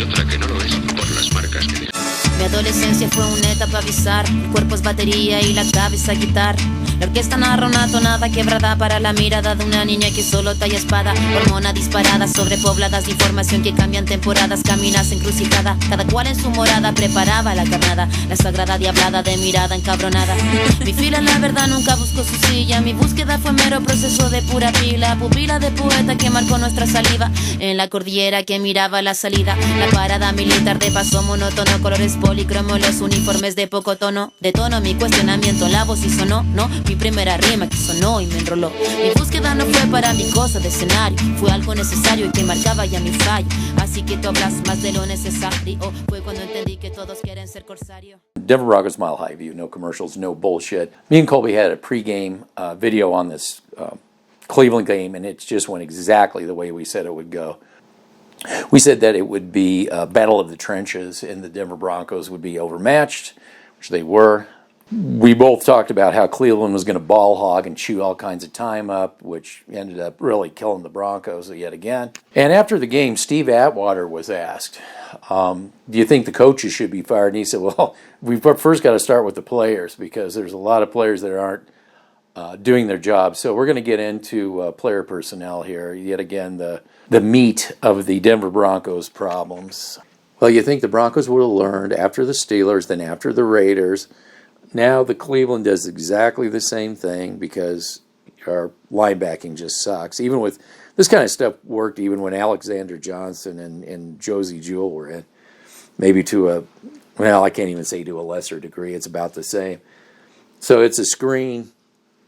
otra que no lo es por las marcas que deja. Mi adolescencia fue una etapa bizarra. El cuerpo es batería y la cabeza guitarra. La orquesta narra una tonada quebrada para la mirada de una niña que solo talla espada. Hormona disparada, sobrepobladas de información que cambian temporadas. Caminas encrucijada, cada cual en su morada preparaba la carnada. La sagrada diablada de mirada encabronada. Mi fila la verdad nunca buscó su silla. Mi búsqueda fue mero proceso de pura pila. Pupila de poeta que marcó nuestra saliva. En la cordillera que miraba la salida. La parada militar de paso monótono. Colores policromo, los uniformes de poco tono. De tono mi cuestionamiento, la voz y sonó, no. Mi primera rima que sonó y me enroló. Mi búsqueda no fue para mi cosa de escenario. Fue algo necesario y que marcaba ya mi fallo. Así que tú hablas más de lo necesario. Fue cuando entendí que todos quieren ser corsario. Denver Broncos Mile High View, no commercials, no bullshit. Me and Colby had a pregame video on this Cleveland game, and it just went exactly the way we said it would go. We said that it would be a battle of the trenches, and the Denver Broncos would be overmatched, which they were. We both talked about how Cleveland was going to ball hog and chew all kinds of time up, which ended up really killing the Broncos yet again. And after the game, Steve Atwater was asked, do you think the coaches should be fired? And he said, well, we've first got to start with the players because there's a lot of players that aren't doing their job. So we're going to get into player personnel here. Yet again, the meat of the Denver Broncos problems. Well, you think the Broncos would have learned after the Steelers, then after the Raiders. Now the Cleveland does exactly the same thing because our linebacking just sucks. Even with this kind of stuff worked even when Alexander Johnson and Josie Jewell were in. Maybe I can't even say to a lesser degree. It's about the same. So it's a screen,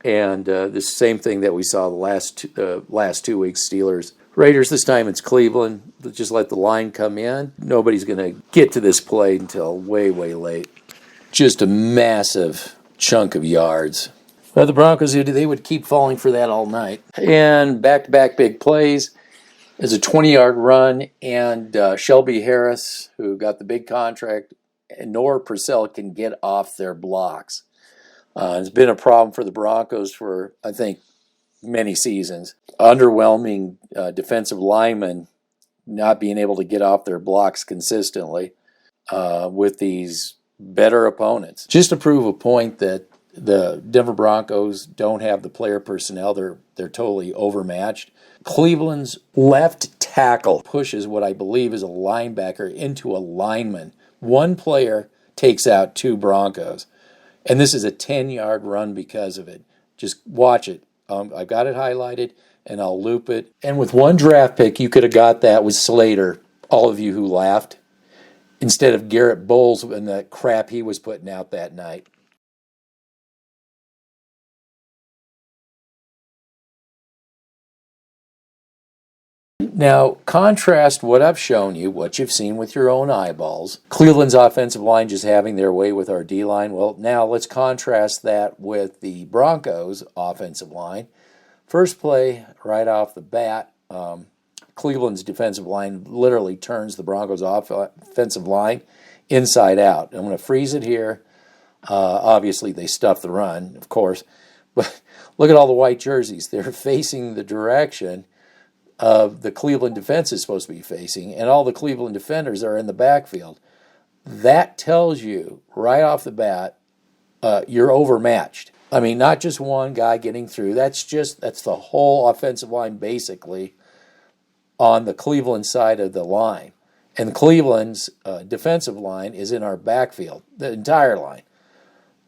and the same thing that we saw the last 2 weeks, Steelers. Raiders, this time it's Cleveland. Just let the line come in. Nobody's going to get to this play until way, way late. Just a massive chunk of yards. But the Broncos, they would keep falling for that all night. And back-to-back big plays. There's a 20-yard run, and Shelby Harris, who got the big contract, and Nora Purcell can get off their blocks. It's been a problem for the Broncos for, I think, many seasons. Underwhelming defensive linemen not being able to get off their blocks consistently with these better opponents. Just to prove a point that the Denver Broncos don't have the player personnel, they're totally overmatched. Cleveland's left tackle pushes what I believe is a linebacker into a lineman. One player takes out two Broncos. And this is a 10-yard run because of it. Just watch it. I've got it highlighted, and I'll loop it. And with one draft pick, you could have got that with Slater, all of you who laughed, instead of Garrett Bowles and the crap he was putting out that night. Now, contrast what I've shown you, what you've seen with your own eyeballs. Cleveland's offensive line just having their way with our D-line. Well, now let's contrast that with the Broncos' offensive line. First play, right off the bat, Cleveland's defensive line literally turns the Broncos' offensive line inside out. I'm going to freeze it here. Obviously, they stuffed the run, of course. But look at all the white jerseys. They're facing the direction of the Cleveland defense is supposed to be facing, and all the Cleveland defenders are in the backfield. That tells you right off the bat you're overmatched. I mean, not just one guy getting through. That's the whole offensive line basically on the Cleveland side of the line. And Cleveland's defensive line is in our backfield, the entire line.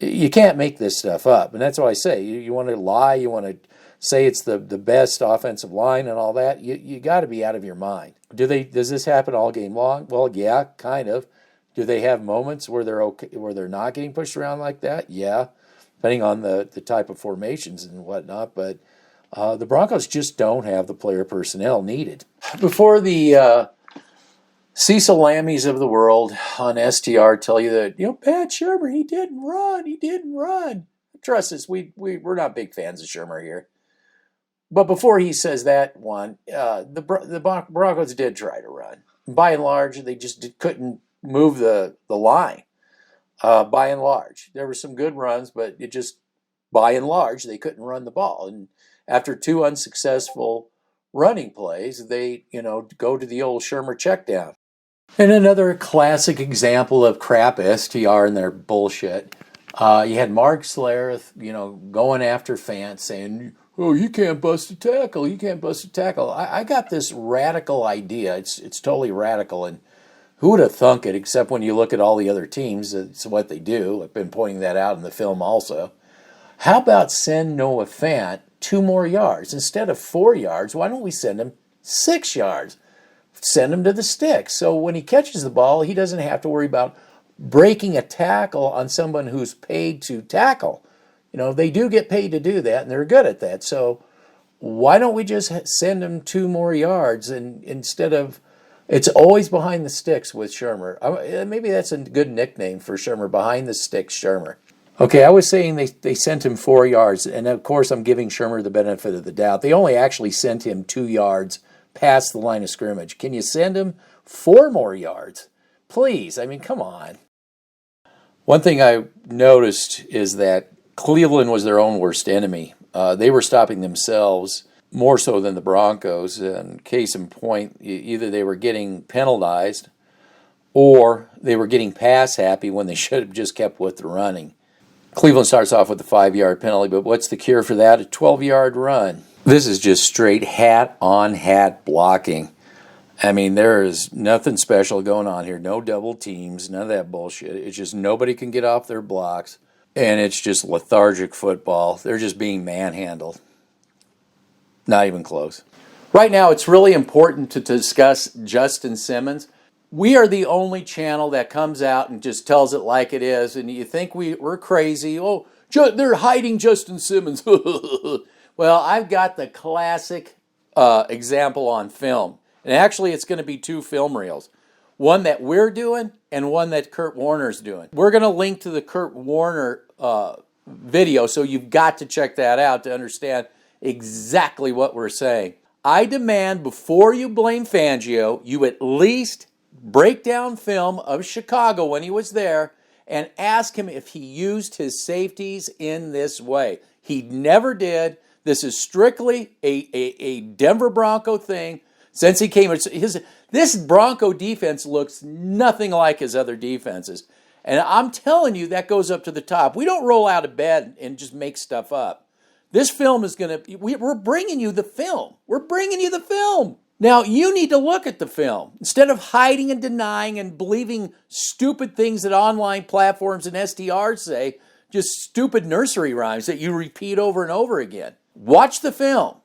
You can't make this stuff up. And that's why I say, you want to lie, you want to say it's the best offensive line and all that, you got to be out of your mind. Does this happen all game long? Well, yeah, kind of. Do they have moments where they're not getting pushed around like that? Yeah, depending on the type of formations and whatnot. But the Broncos just don't have the player personnel needed. Before the Cecil Lammies of the world on STR tell you that, Pat Shurmur, he didn't run. Trust us, we're not big fans of Shurmur here. But before he says that one, the Broncos did try to run. By and large, they just couldn't move the line. By and large, there were some good runs, but it just, by and large, they couldn't run the ball. And after two unsuccessful running plays, they, go to the old Shurmur check down. And another classic example of crap STR and their bullshit. You had Mark Schlereth, going after fans saying, "Oh, you can't bust a tackle. You can't bust a tackle." I got this radical idea. It's totally radical, and who would have thunk it? Except when you look at all the other teams, it's what they do. I've been pointing that out in the film also. How about send Noah Fant 2 more yards instead of 4 yards? Why don't we send him 6 yards? Send him to the stick. So when he catches the ball, he doesn't have to worry about breaking a tackle on someone who's paid to tackle. They do get paid to do that, and they're good at that. So why don't we just send him 2 more yards, and instead of, it's always behind the sticks with Shermer. Maybe that's a good nickname for Shermer, behind the sticks Shermer. Okay, I was saying they sent him 4 yards, and of course I'm giving Shermer the benefit of the doubt. They only actually sent him 2 yards past the line of scrimmage. Can you send him 4 more yards? Please, come on. One thing I noticed is that Cleveland was their own worst enemy. They were stopping themselves more so than the Broncos. And case in point, either they were getting penalized or they were getting pass happy when they should have just kept with the running. Cleveland starts off with a 5-yard penalty, but what's the cure for that? A 12-yard run. This is just straight hat-on-hat blocking. There is nothing special going on here. No double teams, none of that bullshit. It's just nobody can get off their blocks, and it's just lethargic football. They're just being manhandled. Not even close. Right now, it's really important to discuss Justin Simmons. We are the only channel that comes out and just tells it like it is, and you think we're crazy. Oh, they're hiding Justin Simmons. Well, I've got the classic example on film. And actually, it's going to be 2 film reels. One that we're doing and one that Kurt Warner's doing. We're going to link to the Kurt Warner video, so you've got to check that out to understand exactly what we're saying. I demand before you blame Fangio, you at least break down film of Chicago when he was there and ask him if he used his safeties in this way. He never did. This is strictly a Denver Bronco thing. Since he came, this Bronco defense looks nothing like his other defenses. And I'm telling you, that goes up to the top. We don't roll out of bed and just make stuff up. This film is going to, we're bringing you the film. We're bringing you the film. Now, you need to look at the film. Instead of hiding and denying and believing stupid things that online platforms and STRs say, just stupid nursery rhymes that you repeat over and over again. Watch the film.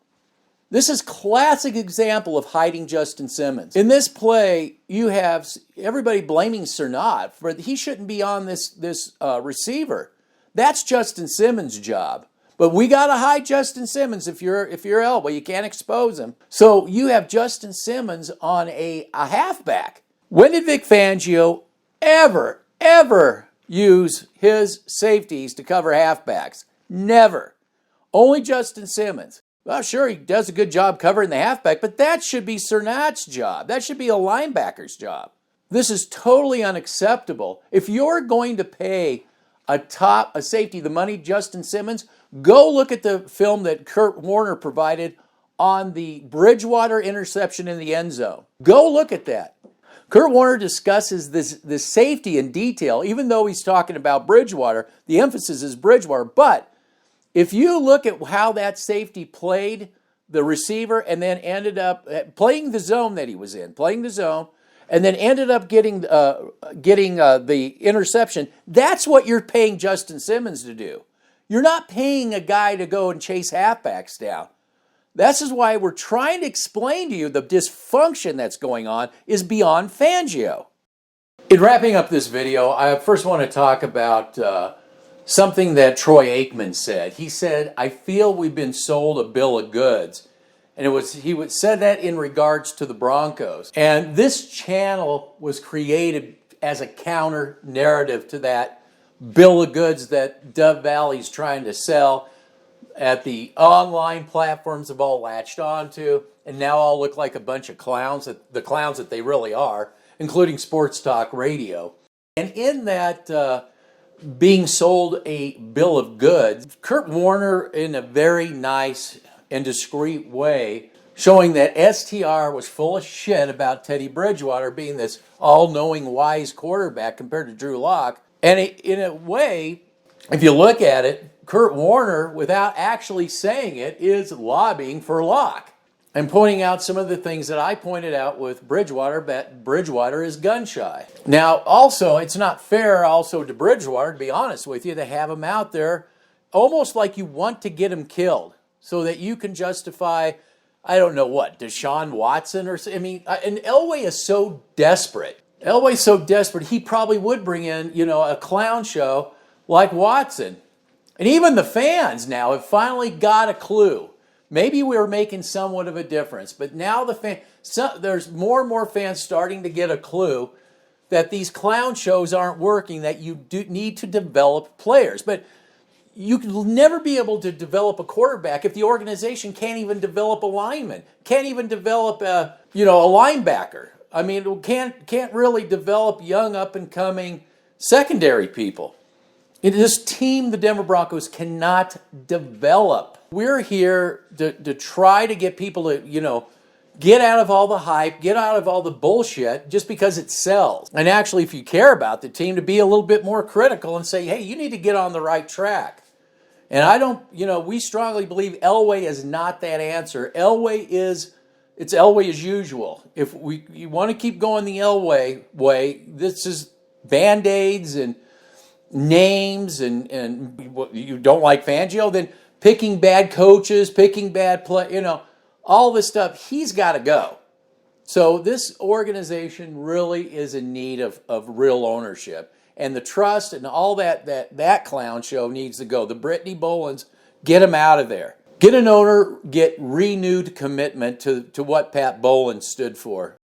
This is classic example of hiding Justin Simmons. In this play, you have everybody blaming Cernat for he shouldn't be on this receiver. That's Justin Simmons' job. But we got to hide Justin Simmons if you're Elway. You can't expose him. So you have Justin Simmons on a halfback. When did Vic Fangio ever use his safeties to cover halfbacks? Never. Only Justin Simmons. Well, sure, he does a good job covering the halfback, but that should be Cernat's job. That should be a linebacker's job. This is totally unacceptable. If you're going to pay a safety the money Justin Simmons, go look at the film that Kurt Warner provided on the Bridgewater interception in the end zone. Go look at that. Kurt Warner discusses this safety in detail, even though he's talking about Bridgewater. The emphasis is Bridgewater, but if you look at how that safety played the receiver and then ended up playing the zone that he was in, and then ended up getting the interception, that's what you're paying Justin Simmons to do. You're not paying a guy to go and chase halfbacks down. This is why we're trying to explain to you the dysfunction that's going on is beyond Fangio. In wrapping up this video, I first want to talk about something that Troy Aikman said. He said, "I feel we've been sold a bill of goods." And he said that in regards to the Broncos. And this channel was created as a counter narrative to that bill of goods that Dove Valley's trying to sell at the online platforms have all latched onto and now all look like a bunch of clowns, the clowns that they really are, including sports talk radio. And in that being sold a bill of goods, Kurt Warner, in a very nice and discreet way, showing that STR was full of shit about Teddy Bridgewater being this all-knowing, wise quarterback compared to Drew Lock. And in a way, if you look at it, Kurt Warner, without actually saying it, is lobbying for Lock and pointing out some of the things that I pointed out with Bridgewater, but Bridgewater is gun-shy. Now, also, it's not fair also to Bridgewater, to be honest with you, to have him out there almost like you want to get him killed so that you can justify, I don't know what, Deshaun Watson or I mean, and Elway is so desperate. Elway's so desperate, he probably would bring in, a clown show like Watson. And even the fans now have finally got a clue. Maybe we were making somewhat of a difference, but now there's more and more fans starting to get a clue that these clown shows aren't working, that you do need to develop players. But you will never be able to develop a quarterback if the organization can't even develop a lineman, can't even develop a linebacker. I mean, can't really develop young up-and-coming secondary people. This team, the Denver Broncos, cannot develop. We're here to try to get people to, get out of all the hype, get out of all the bullshit just because it sells. And actually, if you care about the team, to be a little bit more critical and say, hey, you need to get on the right track. And we strongly believe Elway is not that answer. It's Elway as usual. If you want to keep going the Elway way, this is Band-Aids and names and you don't like Fangio, then picking bad coaches, picking bad play, all this stuff, he's got to go. So this organization really is in need of real ownership. And the trust and all that clown show needs to go. The Brittany Bolins, get him out of there. Get an owner, get renewed commitment to what Pat Bolin stood for.